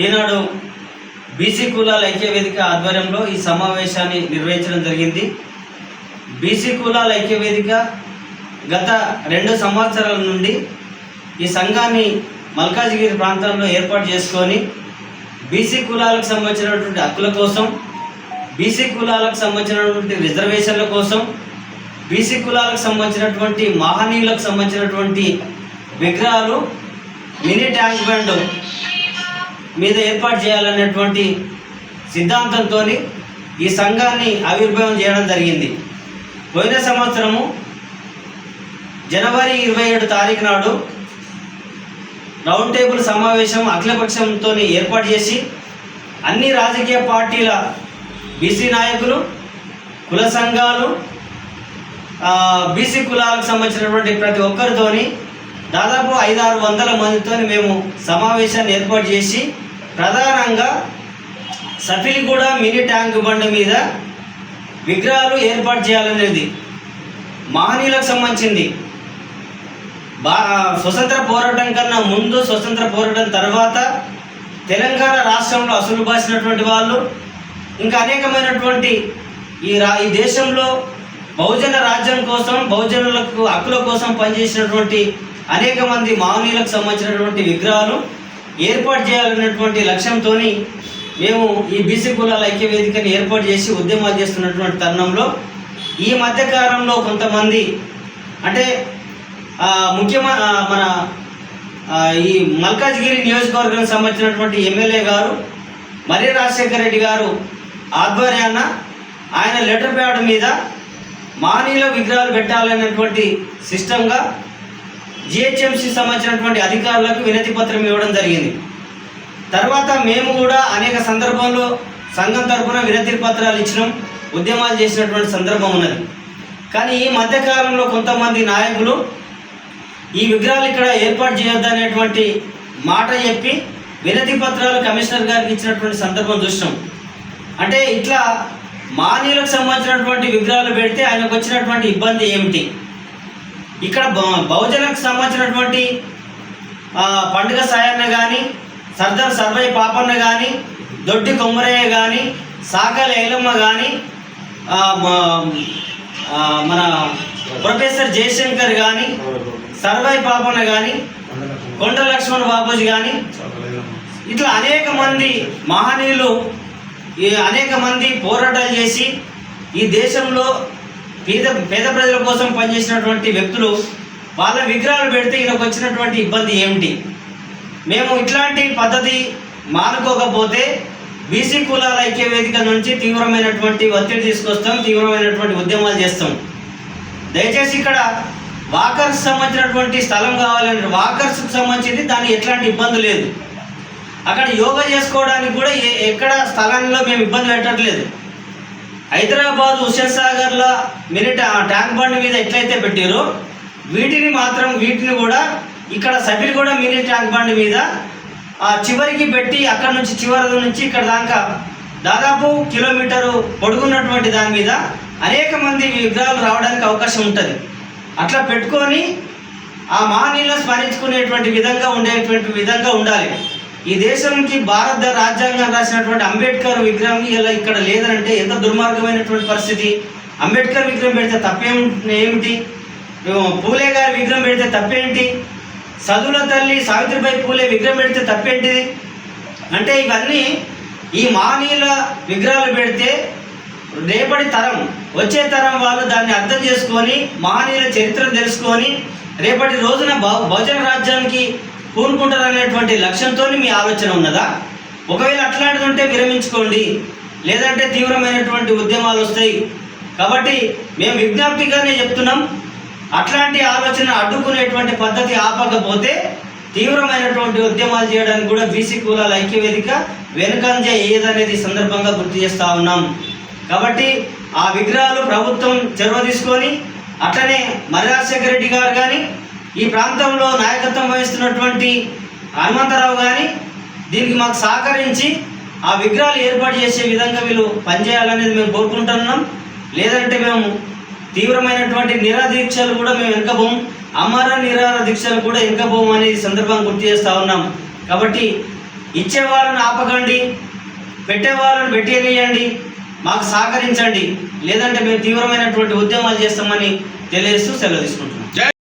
ఈనాడు BC కులాల ఐక్యవేదిక ఆధ్వర్యంలో ఈ సమావేశాన్ని నిర్వహించడం జరిగింది. బీసీ కులాల ఐక్యవేదిక గత 2 సంవత్సరాల నుండి ఈ సంఘాన్ని మల్కాజ్గిరి ప్రాంతంలో ఏర్పాటు చేసుకొని బీసీ కులాలకు సంబంధించినటువంటి హక్కుల కోసం, బీసీ కులాలకు సంబంధించినటువంటి రిజర్వేషన్ల కోసం, బీసీ కులాలకు సంబంధించినటువంటి మహనీయులకు సంబంధించినటువంటి విగ్రహాలు మినీ ట్యాంక్ బండ్ మీద ఏర్పాటు చేయాలనేటువంటి సిద్ధాంతంతో ఈ సంఘాన్ని ఆవిర్భావం చేయడం జరిగింది. పోయిన సంవత్సరము జనవరి 27 తారీఖు నాడు రౌండ్ టేబుల్ సమావేశం అఖిలపక్షంతో ఏర్పాటు చేసి అన్ని రాజకీయ పార్టీల బీసీ నాయకులు, కుల సంఘాలు, బీసీ కులాలకు సంబంధించినటువంటి ప్రతి ఒక్కరితోని దాదాపు 500-600 మందితో మేము సమావేశాన్ని ఏర్పాటు చేసి ప్రధానంగా సఫిలిగూడ మినీ ట్యాంక్ బండ్ మీద విగ్రహాలు ఏర్పాటు చేయాలనేది మహనీయులకు సంబంధించింది. స్వతంత్ర పోరాటం కన్నా ముందు, స్వతంత్ర పోరాటం తర్వాత తెలంగాణ రాష్ట్రంలో అసలు బాసినటువంటి వాళ్ళు, ఇంకా అనేకమైనటువంటి ఈ దేశంలో బహుజన రాజ్యం కోసం, బహుజనులకు హక్కుల కోసం పనిచేసినటువంటి అనేక మంది మహనీయులకు సంబంధించినటువంటి విగ్రహాలు ఏర్పాటు చేయాలనేటువంటి లక్ష్యంతో మేము ఈ బీసీ కులాల ఐక్యవేదికని ఏర్పాటు చేసి ఉద్యమాలు చేస్తున్నటువంటి తరుణంలో ఈ మధ్యకాలంలో కొంతమంది అంటే మన ఈ మల్కాజ్గిరి నియోజకవర్గానికి సంబంధించినటువంటి ఎమ్మెల్యే గారు మర్రి రాజశేఖర రెడ్డి గారు ఆధ్వర్యాన ఆయన లెటర్ ప్యాడ్ మీద మహనీయుల విగ్రహాలు పెట్టాలనేటువంటి సిస్టంగా జిహెచ్ఎంసీ సంబంధించినటువంటి అధికారులకు వినతి పత్రం ఇవ్వడం జరిగింది. తర్వాత మేము కూడా అనేక సందర్భంలో సంఘం తరఫున వినతి పత్రాలు ఇచ్చినాం, ఉద్యమాలు చేసినటువంటి సందర్భం ఉన్నది. కానీ ఈ మధ్యకాలంలో కొంతమంది నాయకులు ఈ విగ్రహాలు ఇక్కడ ఏర్పాటు చేయొద్దనేటువంటి మాట చెప్పి వినతి పత్రాలు కమిషనర్ గారికి ఇచ్చినటువంటి సందర్భం చూసినాం. అంటే ఇట్లా మహనీయులకు సంబంధించినటువంటి విగ్రహాలు పెడితే ఆయనకు వచ్చినటువంటి ఇబ్బంది ఏమిటి? ఇక్కడ బహుజనకు సంబంధించినటువంటి పండుగ సాయన్న కానీ, సర్దార్ సర్వయ్య పాపన్న కానీ, దొడ్డి కొమ్మరయ్య కానీ, సాకల ఐలమ్మ కానీ, మన ప్రొఫెసర్ జయశంకర్ కానీ, సర్వయ్య పాపన్న కానీ, కొండ లక్ష్మణ్ బాబూజీ కానీ, ఇట్లా అనేక మంది మహనీయులు అనేక మంది పోరాటాలు చేసి ఈ దేశంలో పేద ప్రజల కోసం పనిచేసినటువంటి వ్యక్తులు వాళ్ళ విగ్రహాలు పెడితే ఈయనకు వచ్చినటువంటి ఇబ్బంది ఏమిటి? మేము ఇట్లాంటి పద్ధతి మానుకోకపోతే బీసీ కులాల ఐక్యవేదిక నుంచి తీవ్రమైనటువంటి ఒత్తిడి తీసుకొస్తాం, తీవ్రమైనటువంటి ఉద్యమాలు చేస్తాం. దయచేసి ఇక్కడ వాకర్స్ సంబంధించినటువంటి స్థలం కావాలని, వాకర్స్కి సంబంధించింది దానికి ఎట్లాంటి ఇబ్బంది లేదు. అక్కడ యోగా చేసుకోవడానికి కూడా ఎక్కడ స్థలంలో మేము ఇబ్బంది పెట్టట్లేదు. హైదరాబాద్ హుస్సేన్ సాగర్లో మినీ ట్యాంక్ బండ్ మీద ఎట్లయితే పెట్టారో వీటిని కూడా ఇక్కడ సఫిలిగూడ మినీ ట్యాంక్ బండ్ మీద చివరికి పెట్టి అక్కడ నుంచి చివరి నుంచి ఇక్కడ దాకా దాదాపు కిలోమీటరు పొడుగున్నటువంటి దాని మీద అనేక మంది విగ్రహాలు రావడానికి అవకాశం ఉంటుంది. అట్లా పెట్టుకొని ఆ మహనీయులను స్మరించుకునేటువంటి విధంగా ఉండాలి. ఈ దేశంకి భారత రాజ్యాంగం రాసినటువంటి అంబేద్కర్ విగ్రహం ఇలా ఇక్కడ లేదంటే ఎంత దుర్మార్గమైనటువంటి పరిస్థితి. అంబేద్కర్ విగ్రహం పెడితే తప్పేమిటి? పూలే గారి విగ్రహం పెడితే తప్పేంటి? చదువుల తల్లి సావిత్రిబాయి పూలే విగ్రహం పెడితే తప్పేంటిది? అంటే ఇవన్నీ ఈ మహనీయుల విగ్రహాలు పెడితే రేపటి తరం, వచ్చే తరం వాళ్ళు దాన్ని అర్థం చేసుకొని మహనీయుల చరిత్రను తెలుసుకొని రేపటి రోజున బహుజన రాజ్యానికి పూనుకుంటారనేటువంటి లక్ష్యంతో మీ ఆలోచన ఉన్నదా? ఒకవేళ అట్లాంటిది ఉంటే విరమించుకోండి, లేదంటే తీవ్రమైనటువంటి ఉద్యమాలు వస్తాయి. కాబట్టి మేము విజ్ఞప్తిగానే చెప్తున్నాం, అట్లాంటి ఆలోచన అడ్డుకునేటువంటి పద్ధతి ఆపకపోతే తీవ్రమైనటువంటి ఉద్యమాలు చేయడానికి కూడా బీసీ కులాల ఐక్యవేదిక వెనుకంజ ఏదనేది సందర్భంగా గుర్తు చేస్తూ ఉన్నాం. కాబట్టి ఆ విగ్రహాలు ప్రభుత్వం చొరవ తీసుకొని అట్లనే మర్రి రాజశేఖర రెడ్డి గారు కానీ, ఈ ప్రాంతంలో నాయకత్వం వహిస్తున్నటువంటి హనుమంతరావు కానీ దీనికి మాకు సహకరించి ఆ విగ్రహాలు ఏర్పాటు చేసే విధంగా వీళ్ళు పనిచేయాలనేది మేము కోరుకుంటున్నాం. లేదంటే మేము తీవ్రమైనటువంటి నిరాదీక్షలు కూడా మేము వెనుకపోం, అమర నిరాహార దీక్షలు కూడా వెనుకపోం అనేది సందర్భంగా గుర్తు చేస్తూ ఉన్నాం. కాబట్టి ఇచ్చేవాళ్ళని ఆపకండి, పెట్టేవాళ్ళని పెట్టేయండి, మాకు సహకరించండి, లేదంటే మేము తీవ్రమైనటువంటి ఉద్యమాలు చేస్తామని తెలియజేస్తూ సెలవు తీసుకుంటున్నాం.